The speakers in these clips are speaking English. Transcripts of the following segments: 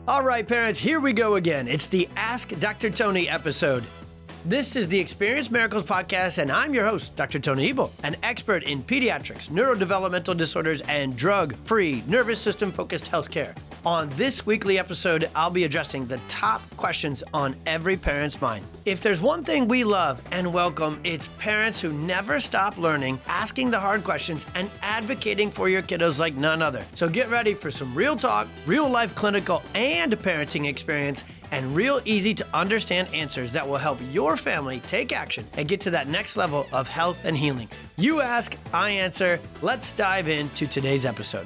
All right, parents, here we go again. It's the Ask Dr. Tony episode. This is the Experience Miracles podcast, and I'm your host, Dr. Tony Ebel, an expert in pediatrics, neurodevelopmental disorders, and drug-free, nervous system-focused healthcare. On this weekly episode, I'll be addressing the top questions on every parent's mind. If there's one thing we love and welcome, it's parents who never stop learning, asking the hard questions, and advocating for your kiddos like none other. So get ready for some real talk, real-life clinical and parenting experience, and real easy to understand answers that will help your family take action and get to that next level of health and healing. You ask, I answer. Let's dive into today's episode.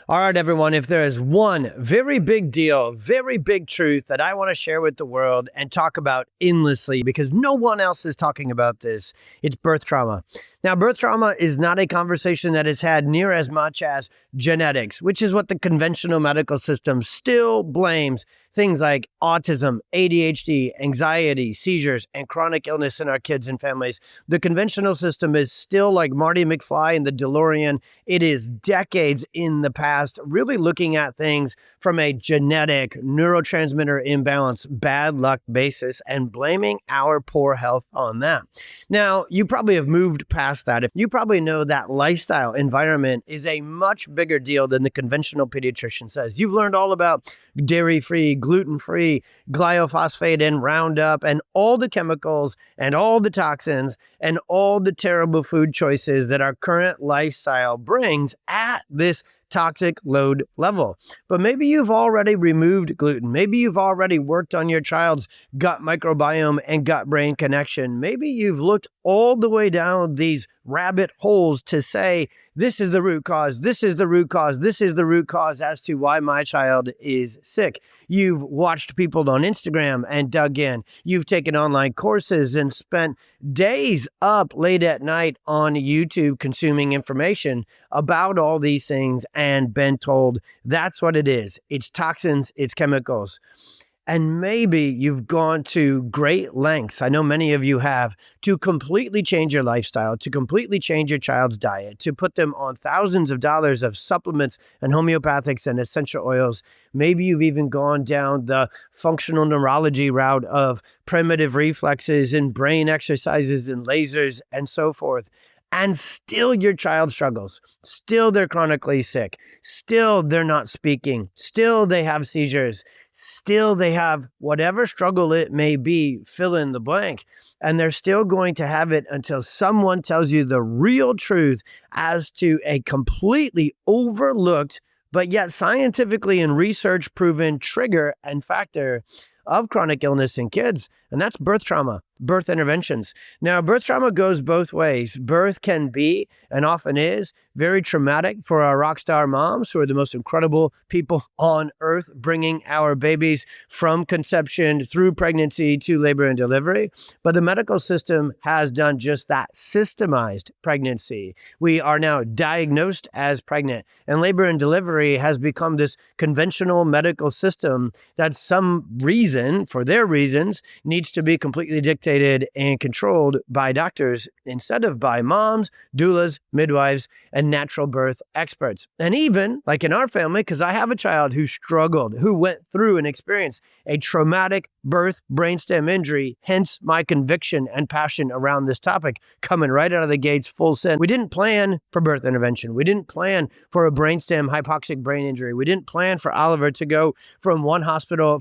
All right, everyone, if there is one very big deal, very big truth that I want to share with the world and talk about endlessly because no one else is talking about this, it's birth trauma. Now, birth trauma is not a conversation that is had near as much as genetics, which is what the conventional medical system still blames things like autism, ADHD, anxiety, seizures, and chronic illness in our kids and families. The conventional system is still like Marty McFly in the DeLorean. It is decades in the past, really looking at things from a genetic neurotransmitter imbalance, bad luck basis, and blaming our poor health on that. Now, you probably have moved past that. If you probably know that lifestyle environment is a much bigger deal than the conventional pediatrician says. You've learned all about dairy-free, gluten-free, glyphosate and Roundup and all the chemicals and all the toxins and all the terrible food choices that our current lifestyle brings at this toxic load level. But maybe you've already removed gluten. Maybe you've already worked on your child's gut microbiome and gut-brain connection. Maybe you've looked all the way down these rabbit holes to say, this is the root cause, this is the root cause, this is the root cause as to why my child is sick. You've watched people on Instagram and dug in. You've taken online courses and spent days up late at night on YouTube consuming information about all these things and been told that's what it is. It's toxins, it's chemicals. And maybe you've gone to great lengths, I know many of you have, to completely change your lifestyle, to completely change your child's diet, to put them on thousands of dollars of supplements and homeopathics and essential oils. Maybe you've even gone down the functional neurology route of primitive reflexes and brain exercises and lasers and so forth. And still your child struggles. Still they're chronically sick. Still they're not speaking. Still they have seizures. Still they have whatever struggle it may be, fill in the blank. And they're still going to have it until someone tells you the real truth as to a completely overlooked, but yet scientifically and research proven trigger and factor of chronic illness in kids, and that's birth trauma, birth interventions. Now, birth trauma goes both ways. Birth can be, and often is, very traumatic for our rock star moms who are the most incredible people on earth, bringing our babies from conception through pregnancy to labor and delivery. But the medical system has done just that, systemized pregnancy. We are now diagnosed as pregnant, and labor and delivery has become this conventional medical system that some reason, for their reasons, needs to be completely dictated and controlled by doctors instead of by moms, doulas, midwives, and natural birth experts. And even, like in our family, because I have a child who struggled, who went through and experienced a traumatic birth brainstem injury, hence my conviction and passion around this topic, coming right out of the gates full send. We didn't plan for birth intervention. We didn't plan for a brainstem hypoxic brain injury. We didn't plan for Oliver to go from one hospital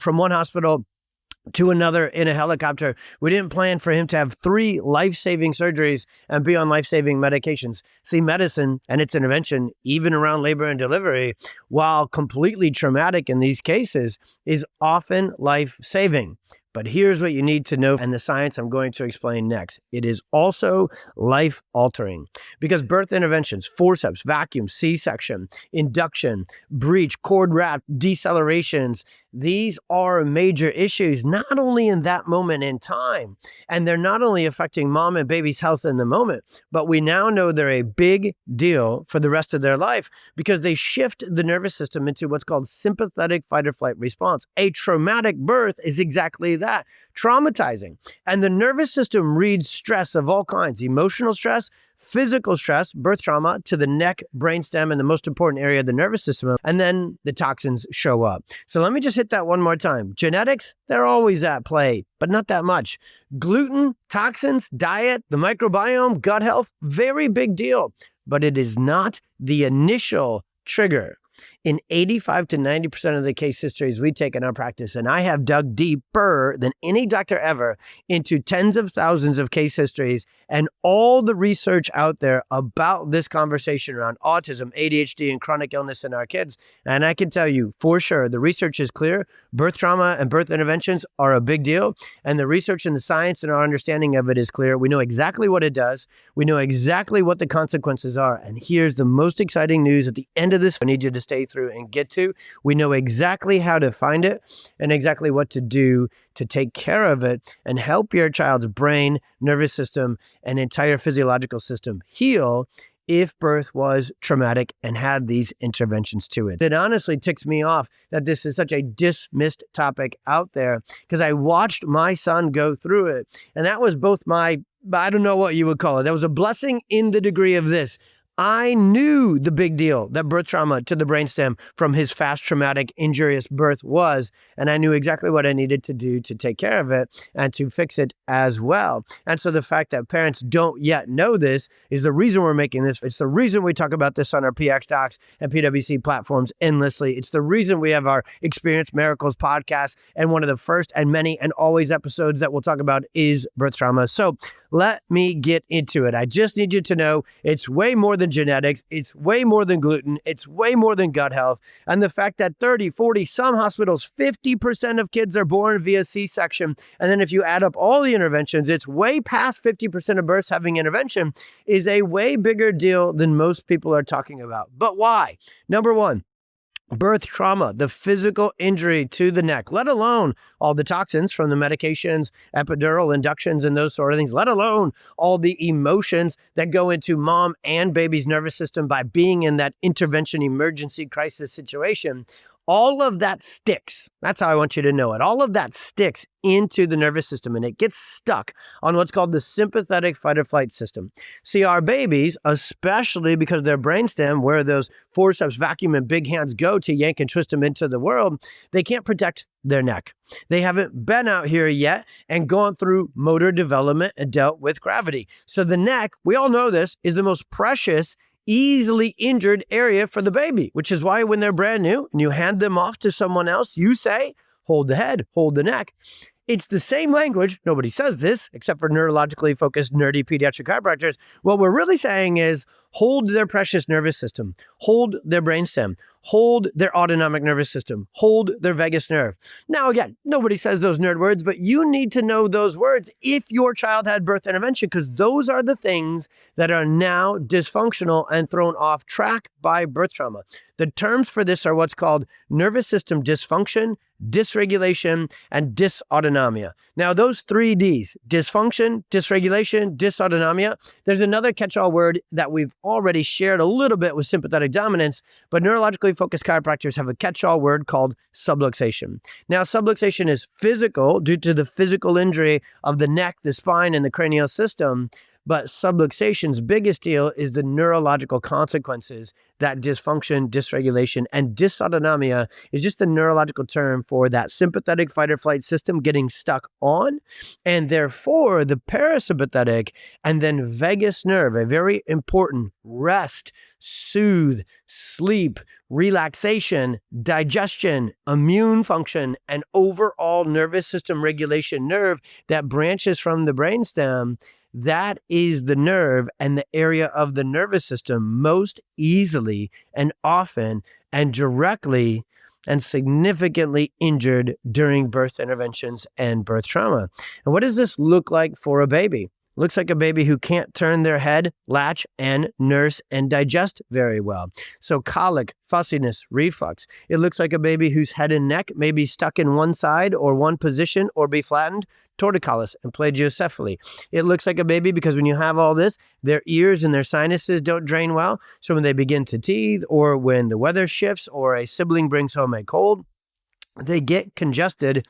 to another in a helicopter. We didn't plan for him to have 3 life-saving surgeries and be on life-saving medications. See, medicine and its intervention, even around labor and delivery, while completely traumatic in these cases, is often life-saving. But here's what you need to know, and the science I'm going to explain next. It is also life-altering because birth interventions, forceps, vacuum, C-section, induction, breech, cord wrap, decelerations, these are major issues, not only in that moment in time, and they're not only affecting mom and baby's health in the moment, but we now know they're a big deal for the rest of their life because they shift the nervous system into what's called sympathetic fight or flight response. A traumatic birth is exactly that. that? Traumatizing. And the nervous system reads stress of all kinds, emotional stress, physical stress, birth trauma, to the neck, brainstem, and the most important area of the nervous system. And then the toxins show up. So let me just hit that one more time. Genetics, they're always at play, but not that much. Gluten, toxins, diet, the microbiome, gut health, very big deal. But it is not the initial trigger. In 85 to 90% of the case histories we take in our practice, and I have dug deeper than any doctor ever into tens of thousands of case histories and all the research out there about this conversation around autism, ADHD, and chronic illness in our kids. And I can tell you for sure, the research is clear. Birth trauma and birth interventions are a big deal. And the research and the science and our understanding of it is clear. We know exactly what it does. We know exactly what the consequences are. And here's the most exciting news at the end of this. I need you to stay through and get to. We know exactly how to find it and exactly what to do to take care of it and help your child's brain, nervous system, and entire physiological system heal if birth was traumatic and had these interventions to it. It honestly ticks me off that this is such a dismissed topic out there, because I watched my son go through it. And that was both I don't know what you would call it. That was a blessing in the degree of this. I knew the big deal that birth trauma to the brainstem from his fast, traumatic, injurious birth was, and I knew exactly what I needed to do to take care of it and to fix it as well. And so the fact that parents don't yet know this is the reason we're making this. It's the reason we talk about this on our PX Docs and PWC platforms endlessly. It's the reason we have our Experience Miracles podcast, and one of the first and many and always episodes that we'll talk about is birth trauma. So let me get into it. I just need you to know it's way more than genetics. It's way more than gluten. It's way more than gut health. And the fact that 30, 40, some hospitals, 50% of kids are born via C-section. And then if you add up all the interventions, it's way past 50% of births having intervention, is a way bigger deal than most people are talking about. But why? Number one, birth trauma, the physical injury to the neck, let alone all the toxins from the medications, epidural inductions, and those sort of things, let alone all the emotions that go into mom and baby's nervous system by being in that intervention emergency crisis situation. All of that sticks. That's how I want you to know it. All of that sticks into the nervous system, and it gets stuck on what's called the sympathetic fight or flight system. See, our babies, especially because their brainstem, where those forceps, vacuum, and big hands go to yank and twist them into the world, they can't protect their neck. They haven't been out here yet and gone through motor development and dealt with gravity. So the neck, we all know this, is the most precious, easily injured area for the baby, which is why when they're brand new and you hand them off to someone else, you say, hold the head, hold the neck. It's the same language. Nobody says this except for neurologically focused, nerdy pediatric chiropractors. What we're really saying is hold their precious nervous system, hold their brainstem, hold their autonomic nervous system, hold their vagus nerve. Now, again, nobody says those nerd words, but you need to know those words if your child had birth intervention, because those are the things that are now dysfunctional and thrown off track by birth trauma. The terms for this are what's called nervous system dysfunction, dysregulation, and dysautonomia. Now, those three Ds, dysfunction, dysregulation, dysautonomia, there's another catch-all word that we've already shared a little bit with sympathetic dominance, but neurologically focused chiropractors have a catch-all word called subluxation. Now, subluxation is physical due to the physical injury of the neck, the spine, and the cranial system. But subluxation's biggest deal is the neurological consequences that dysfunction, dysregulation, and dysautonomia is just a neurological term for that sympathetic fight or flight system getting stuck on. And therefore, the parasympathetic and then vagus nerve, a very important rest, soothe, sleep, relaxation, digestion, immune function, and overall nervous system regulation nerve that branches from the brainstem. That is the nerve and the area of the nervous system most easily and often and directly and significantly injured during birth interventions and birth trauma. And what does this look like for a baby? Looks like a baby who can't turn their head, latch, and nurse and digest very well. So colic, fussiness, reflux. It looks like a baby whose head and neck may be stuck in one side or one position or be flattened, torticollis, and plagiocephaly. It looks like a baby because when you have all this, their ears and their sinuses don't drain well. So when they begin to teeth or when the weather shifts or a sibling brings home a cold, they get congested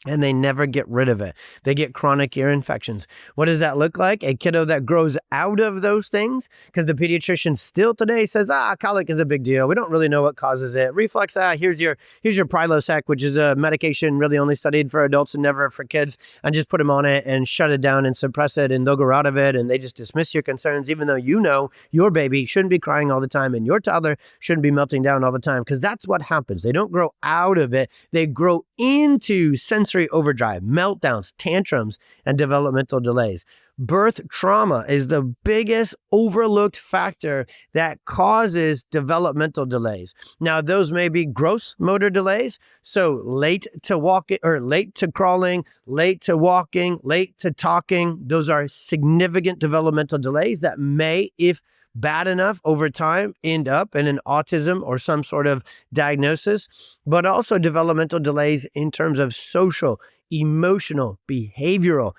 and they never get rid of it. They get chronic ear infections. What does that look like? A kiddo that grows out of those things, because the pediatrician still today says, colic is a big deal. We don't really know what causes it. Reflux, here's your Prilosec, which is a medication really only studied for adults and never for kids, and just put them on it and shut it down and suppress it, and they'll grow out of it, and they just dismiss your concerns, even though you know your baby shouldn't be crying all the time and your toddler shouldn't be melting down all the time, because that's what happens. They don't grow out of it. They grow into sensory overdrive, meltdowns, tantrums, and developmental delays. Birth trauma is the biggest overlooked factor that causes developmental delays. Now, those may be gross motor delays, so late to walking or late to crawling, late to walking, late to talking. Those are significant developmental delays that may, if bad enough over time, end up in an autism or some sort of diagnosis, but also developmental delays in terms of social, emotional, behavioral,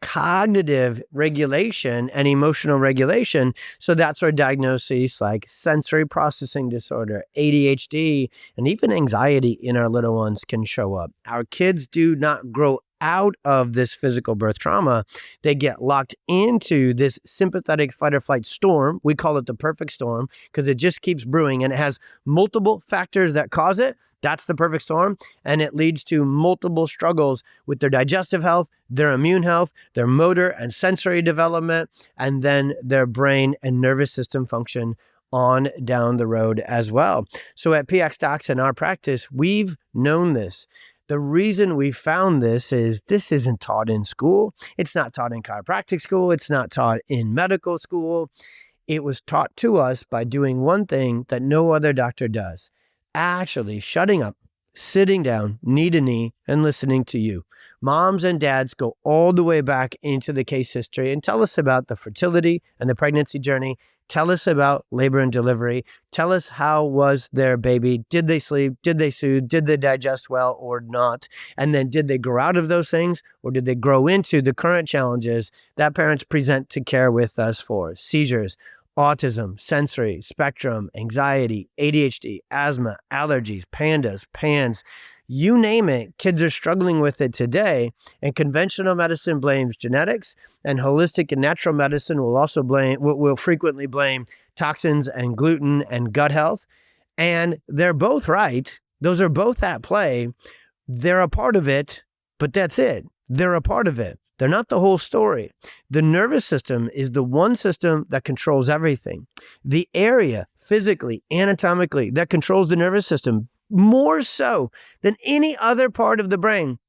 cognitive regulation and emotional regulation. So that's where diagnoses like sensory processing disorder, ADHD, and even anxiety in our little ones can show up. Our kids do not grow out of this physical birth trauma. They get locked into this sympathetic fight or flight storm. We call it the perfect storm because it just keeps brewing and it has multiple factors that cause it. That's the perfect storm. And it leads to multiple struggles with their digestive health, their immune health, their motor and sensory development, and then their brain and nervous system function on down the road as well. So at PX Docs in our practice, we've known this. The reason we found this isn't taught in school. It's not taught in chiropractic school. It's not taught in medical school. It was taught to us by doing one thing that no other doctor does. Actually shutting up, sitting down, knee to knee, and listening to you. Moms and dads go all the way back into the case history and tell us about the fertility and the pregnancy journey. Tell us about labor and delivery. Tell us how was their baby? Did they sleep? Did they soothe? Did they digest well or not? And then did they grow out of those things or did they grow into the current challenges that parents present to care with us for? Seizures, autism, sensory, spectrum, anxiety, ADHD, asthma, allergies, pandas, PANS, you name it, kids are struggling with it today. And conventional medicine blames genetics, and holistic and natural medicine will frequently blame toxins and gluten and gut health. And they're both right. Those are both at play. They're a part of it, but that's it. They're a part of it. They're not the whole story. The nervous system is the one system that controls everything. The area physically, anatomically, that controls the nervous system more so than any other part of the brain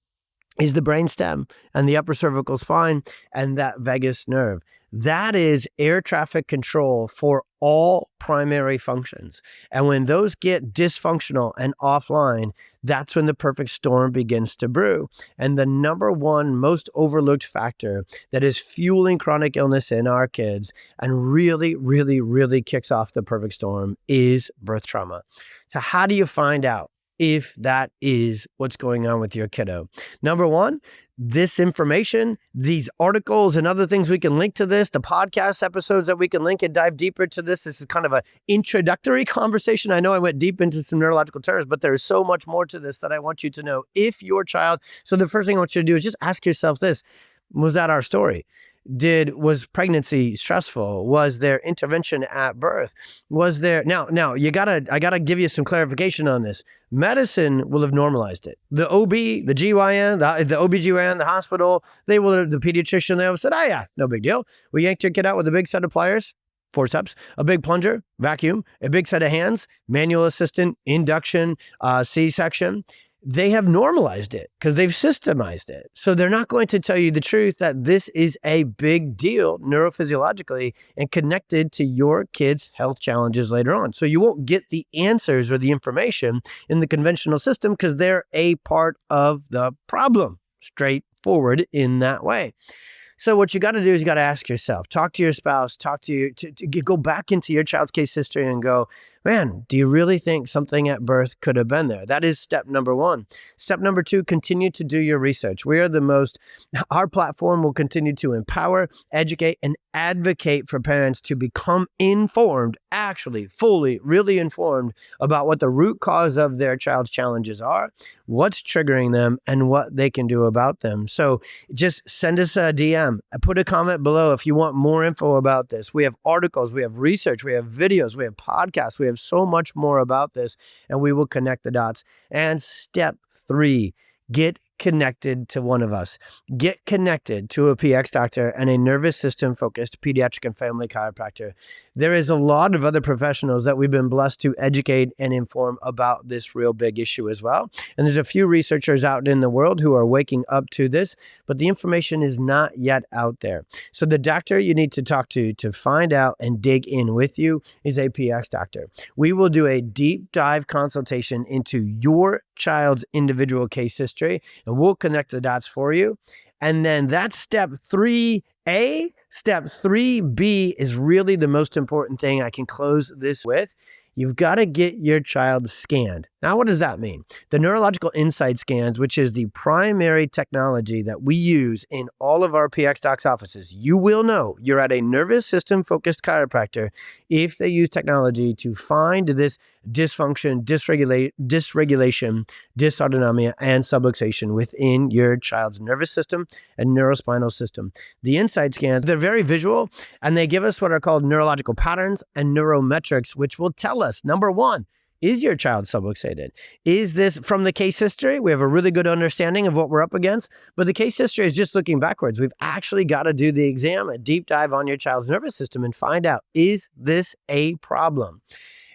is the brainstem and the upper cervical spine and that vagus nerve. That is air traffic control for all primary functions. And when those get dysfunctional and offline, that's when the perfect storm begins to brew. And the number one most overlooked factor that is fueling chronic illness in our kids and really, really, really kicks off the perfect storm is birth trauma. So how do you find out if that is what's going on with your kiddo? Number one, this information, these articles and other things we can link to this, the podcast episodes that we can link and dive deeper to this. This is kind of an introductory conversation. I know I went deep into some neurological terms, but there's so much more to this that I want you to know if your child. So the first thing I want you to do is just ask yourself this: was that our story? Was pregnancy stressful? Was there intervention at birth? Was there, now I gotta give you some clarification on this. Medicine will have normalized it. The OB, the GYN, the OBGYN, the hospital, the pediatrician, they have said, oh yeah, no big deal. We yanked your kid out with a big set of pliers, forceps, a big plunger, vacuum, a big set of hands, manual assistant, induction, C-section. They have normalized it because they've systemized it. So they're not going to tell you the truth that this is a big deal neurophysiologically and connected to your kid's health challenges later on. So you won't get the answers or the information in the conventional system because they're a part of the problem, straightforward in that way. So what you got to do is you got to ask yourself, talk to your spouse, go back into your child's case history and go, Man, do you really think something at birth could have been there? That is step number one. Step number two, continue to do your research. Our platform will continue to empower, educate, and advocate for parents to become informed, actually fully, really informed about what the root cause of their child's challenges are, what's triggering them, and what they can do about them. So just send us a DM, put a comment below if you want more info about this. We have articles, we have research, we have videos, we have podcasts, we have so much more about this, and we will connect the dots. And step three, get connected to one of us. Get connected to a PX doctor and a nervous system focused pediatric and family chiropractor. There is a lot of other professionals that we've been blessed to educate and inform about this real big issue as well. And there's a few researchers out in the world who are waking up to this, but the information is not yet out there. So the doctor you need to talk to find out and dig in with you is a PX doctor. We will do a deep dive consultation into your child's individual case history, and we'll connect the dots for you. And then that's step 3A. Step 3B is really the most important thing I can close this with. You've got to get your child scanned. Now, what does that mean? The Neurological Insight scans, which is the primary technology that we use in all of our PX Docs offices. You will know you're at a nervous system focused chiropractor if they use technology to find this dysfunction, dysregulation, dysautonomia, and subluxation within your child's nervous system and neurospinal system. The Insight scans, they're very visual, and they give us what are called neurological patterns and neurometrics, which will tell us, number one, is your child subluxated? Is this from the case history? We have a really good understanding of what we're up against, but the case history is just looking backwards. We've actually got to do the exam, a deep dive on your child's nervous system and find out, is this a problem?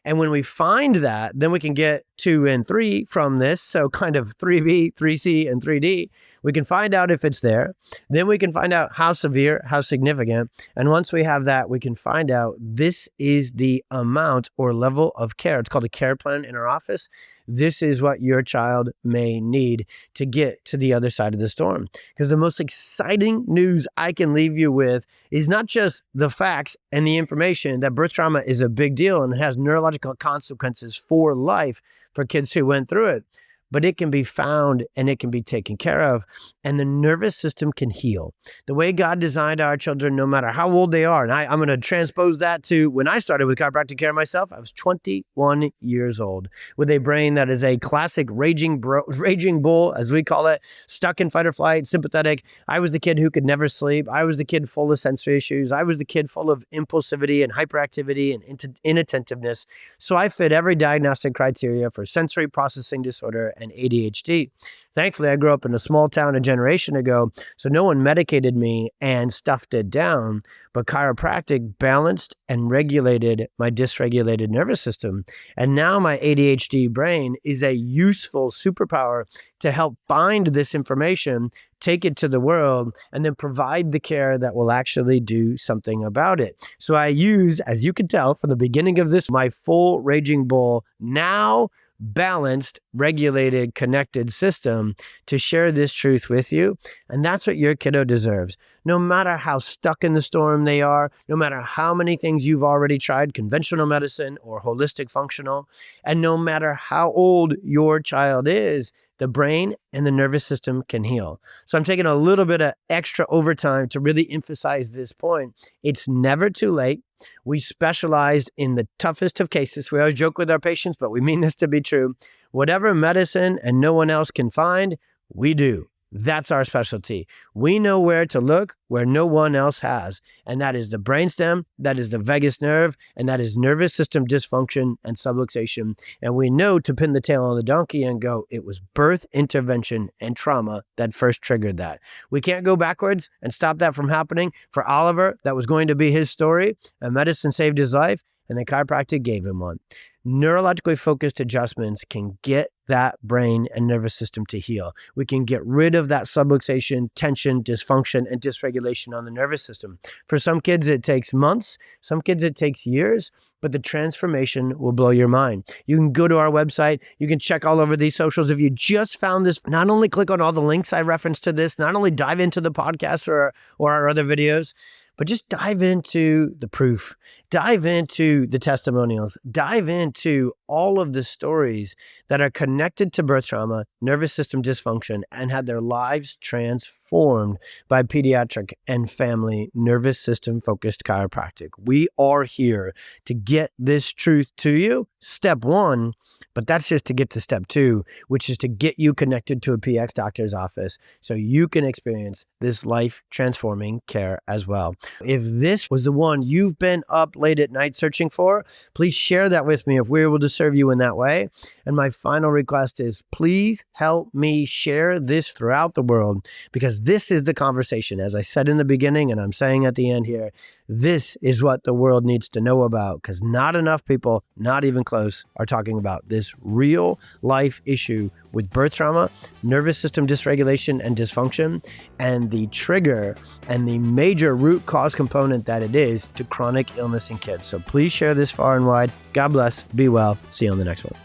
And when we find that, then we can get 2 and 3 from this. So kind of 3B, 3C, and 3D. We can find out if it's there. Then we can find out how severe, how significant. And once we have that, we can find out this is the amount or level of care. It's called a care plan in our office. This is what your child may need to get to the other side of the storm. Because the most exciting news I can leave you with is not just the facts and the information that birth trauma is a big deal and it has neurological consequences for life for kids who went through it, but it can be found and it can be taken care of, and the nervous system can heal. The way God designed our children, no matter how old they are, and I'm going to transpose that to when I started with chiropractic care myself. I was 21 years old with a brain that is a classic raging bull, as we call it, stuck in fight or flight, sympathetic. I was the kid who could never sleep. I was the kid full of sensory issues. I was the kid full of impulsivity and hyperactivity and inattentiveness. So I fit every diagnostic criteria for sensory processing disorder and ADHD. Thankfully, I grew up in a small town a generation ago, so no one medicated me and stuffed it down, but chiropractic balanced and regulated my dysregulated nervous system. And now my ADHD brain is a useful superpower to help find this information, take it to the world, and then provide the care that will actually do something about it. So I use, as you can tell from the beginning of this, my full raging bull, now balanced, regulated, connected system to share this truth with you. And that's what your kiddo deserves. No matter how stuck in the storm they are, no matter how many things you've already tried, conventional medicine or holistic functional, and no matter how old your child is, the brain and the nervous system can heal. So I'm taking a little bit of extra overtime to really emphasize this point. It's never too late. We specialized in the toughest of cases. We always joke with our patients, but we mean this to be true. Whatever medicine and no one else can find, we do. That's our specialty. We know where to look where no one else has. And that is the brainstem, that is the vagus nerve, and that is nervous system dysfunction and subluxation. And we know to pin the tail on the donkey and go, it was birth intervention and trauma that first triggered that. We can't go backwards and stop that from happening. For Oliver, that was going to be his story, and medicine saved his life, and the chiropractic gave him one. Neurologically focused adjustments can get that brain and nervous system to heal. We can get rid of that subluxation, tension, dysfunction, and dysregulation on the nervous system. For some kids, it takes months. Some kids, it takes years. But the transformation will blow your mind. You can go to our website. You can check all over these socials. If you just found this, not only click on all the links I referenced to this, not only dive into the podcast or our other videos, but just dive into the proof, dive into the testimonials, dive into all of the stories that are connected to birth trauma, nervous system dysfunction, and had their lives transformed by pediatric and family nervous system focused chiropractic. We are here to get this truth to you. Step one, but that's just to get to step two, which is to get you connected to a PX doctor's office so you can experience this life-transforming care as well. If this was the one you've been up late at night searching for, please share that with me if we're able to serve you in that way. And my final request is please help me share this throughout the world, because this is the conversation. As I said in the beginning, and I'm saying at the end here, this is what the world needs to know about, because not enough people, not even close, are talking about this real life issue with birth trauma, nervous system dysregulation and dysfunction, and the trigger and the major root cause component that it is to chronic illness in kids. So please share this far and wide. God bless. Be well. See you on the next one.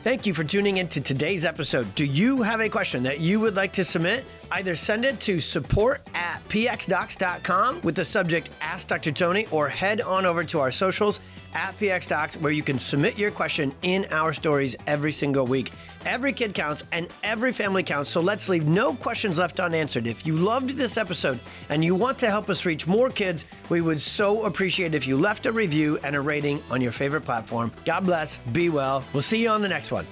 Thank you for tuning into today's episode. Do you have a question that you would like to submit? Either send it to support@pxdocs.com with the subject Ask Dr. Tony, or head on over to our socials @PXDocs, where you can submit your question in our stories every single week. Every kid counts and every family counts, so let's leave no questions left unanswered. If you loved this episode and you want to help us reach more kids, we would so appreciate if you left a review and a rating on your favorite platform. God bless. Be well. We'll see you on the next one.